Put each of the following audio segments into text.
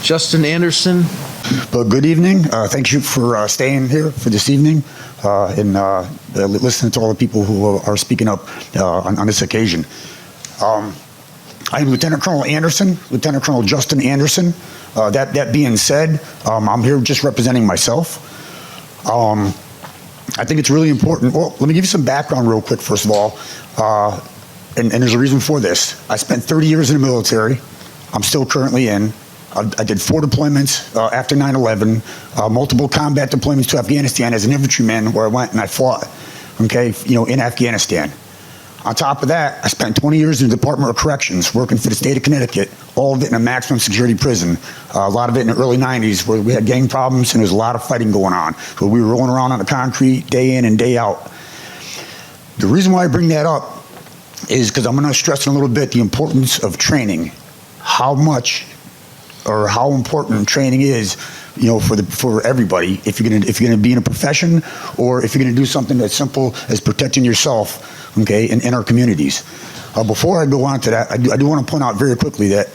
Justin Anderson. Well, good evening. Thank you for staying here for this evening and listening to all the people who are speaking up on this occasion. I am Lieutenant Colonel Anderson, Lieutenant Colonel Justin Anderson. That being said, I'm here just representing myself. I think it's really important. Well, let me give you some background real quick, first of all. And there's a reason for this. I spent 30 years in the military. I'm still currently in. I did 4 deployments after 9/11, multiple combat deployments to Afghanistan as an infantryman, where I went and I fought, okay, in Afghanistan. On top of that, I spent 20 years in the Department of Corrections working for the state of Connecticut, all of it in a maximum security prison. A lot of it in the early 90s where we had gang problems and there was a lot of fighting going on. So we were rolling around on the concrete day in and day out. The reason why I bring that up is because I'm going to stress in a little bit the importance of training, how much or how important training is, for everybody. If you're gonna be in a profession, or if you're gonna do something as simple as protecting yourself, okay, in our communities. Before I go on to that, I do want to point out very quickly that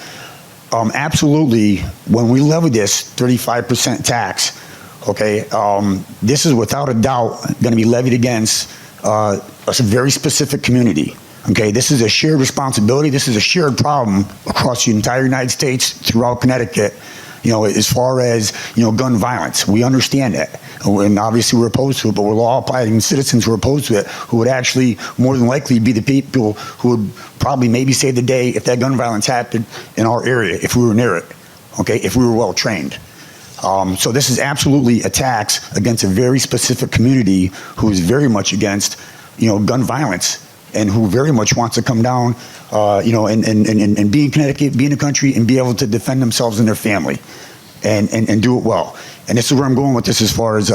absolutely, when we levy this 35% tax, okay, this is without a doubt going to be levied against a very specific community. Okay, this is a shared responsibility. This is a shared problem across the entire United States, throughout Connecticut, as far as, gun violence. We understand that. And obviously we're opposed to it, but we're law-abiding citizens who are opposed to it, who would actually more than likely be the people who would probably maybe save the day if that gun violence happened in our area, if we were near it, okay, if we were well trained. So this is absolutely a tax against a very specific community who is very much against, gun violence, and who very much wants to come down, and be in Connecticut, be in the country, and be able to defend themselves and their family, and do it well. And this is where I'm going with this as far as,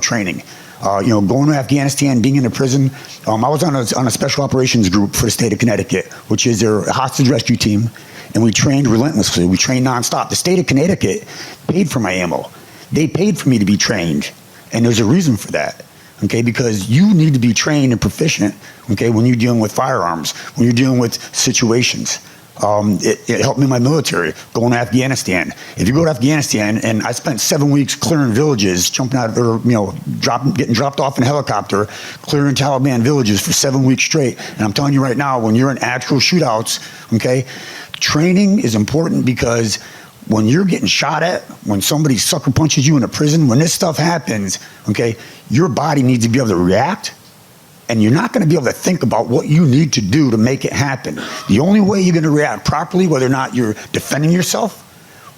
training. Going to Afghanistan, being in a prison, I was on a special operations group for the state of Connecticut, which is their hostage rescue team, and we trained relentlessly. We trained nonstop. The state of Connecticut paid for my ammo. They paid for me to be trained, and there's a reason for that. Okay, because you need to be trained and proficient, okay, when you're dealing with firearms, when you're dealing with situations. It helped me in my military, going to Afghanistan. If you go to Afghanistan, and I spent 7 weeks clearing villages, jumping out, or, getting dropped off in a helicopter, clearing Taliban villages for 7 weeks straight. And I'm telling you right now, when you're in actual shootouts, okay, training is important, because when you're getting shot at, when somebody sucker punches you in a prison, when this stuff happens, okay, your body needs to be able to react, and you're not going to be able to think about what you need to do to make it happen. The only way you're going to react properly, whether or not you're defending yourself,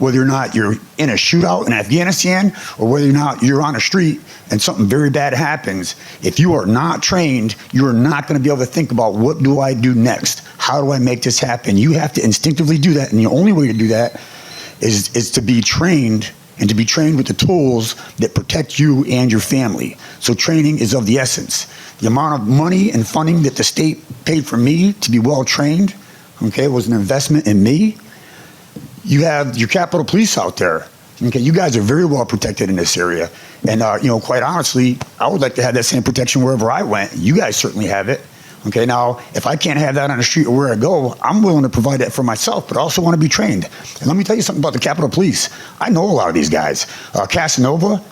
whether or not you're in a shootout in Afghanistan, or whether or not you're on a street and something very bad happens, if you are not trained, you're not going to be able to think about, what do I do next? How do I make this happen? You have to instinctively do that, and the only way to do that is to be trained, and to be trained with the tools that protect you and your family. So training is of the essence. The amount of money and funding that the state paid for me to be well trained, okay, was an investment in me. You have your Capitol Police out there. Okay, you guys are very well protected in this area. And, quite honestly, I would like to have that same protection wherever I went. You guys certainly have it. Okay, now, if I can't have that on the street or where I go, I'm willing to provide that for myself, but I also want to be trained. And let me tell you something about the Capitol Police. I know a lot of these guys. Casanova,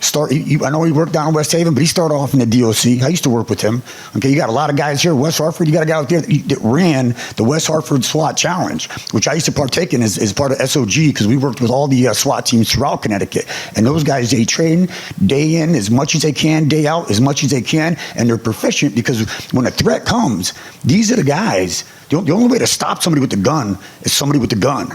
I know he worked down in West Haven, but he started off in the DOC. I used to work with him. Okay, you got a lot of guys here. West Hartford, you got a guy out there that ran the West Hartford SWAT Challenge, which I used to partake in as part of SOG, because we worked with all the SWAT teams throughout Connecticut. And those guys, they train day in as much as they can, day out as much as they can, and they're proficient, because when a threat comes, these are the guys. The only way to stop somebody with the gun is somebody with the gun.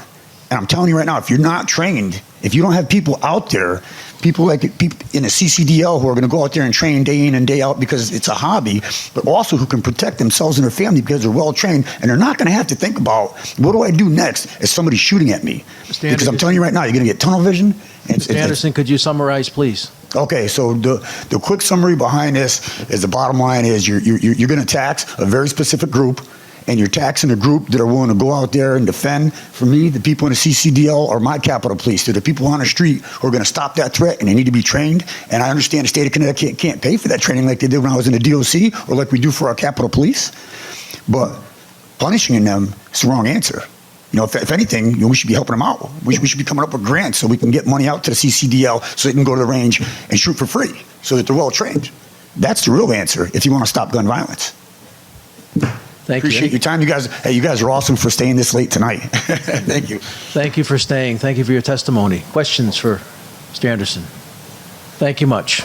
And I'm telling you right now, if you're not trained, if you don't have people out there, people in a CCDL who are going to go out there and train day in and day out because it's a hobby, but also who can protect themselves and their family because they're well trained, and they're not going to have to think about, what do I do next as somebody shooting at me? Because I'm telling you right now, you're going to get tunnel vision. Mr. Anderson, could you summarize, please? Okay, so the quick summary behind this is, the bottom line is, you're going to tax a very specific group, and you're taxing a group that are willing to go out there and defend. For me, the people in the CCDL are my Capitol Police. They're the people on the street who are going to stop that threat, and they need to be trained. And I understand the state of Connecticut can't pay for that training like they did when I was in the DOC, or like we do for our Capitol Police. But punishing them is the wrong answer. if anything, we should be helping them out. We should be coming up with grants so we can get money out to the CCDL so they can go to the range and shoot for free so that they're well trained. That's the real answer if you want to stop gun violence. Thank Appreciate you. your time. You guys are awesome for staying this late tonight. Thank you. Thank you for staying. Thank you for your testimony. Questions for Mr. Anderson? Thank you much.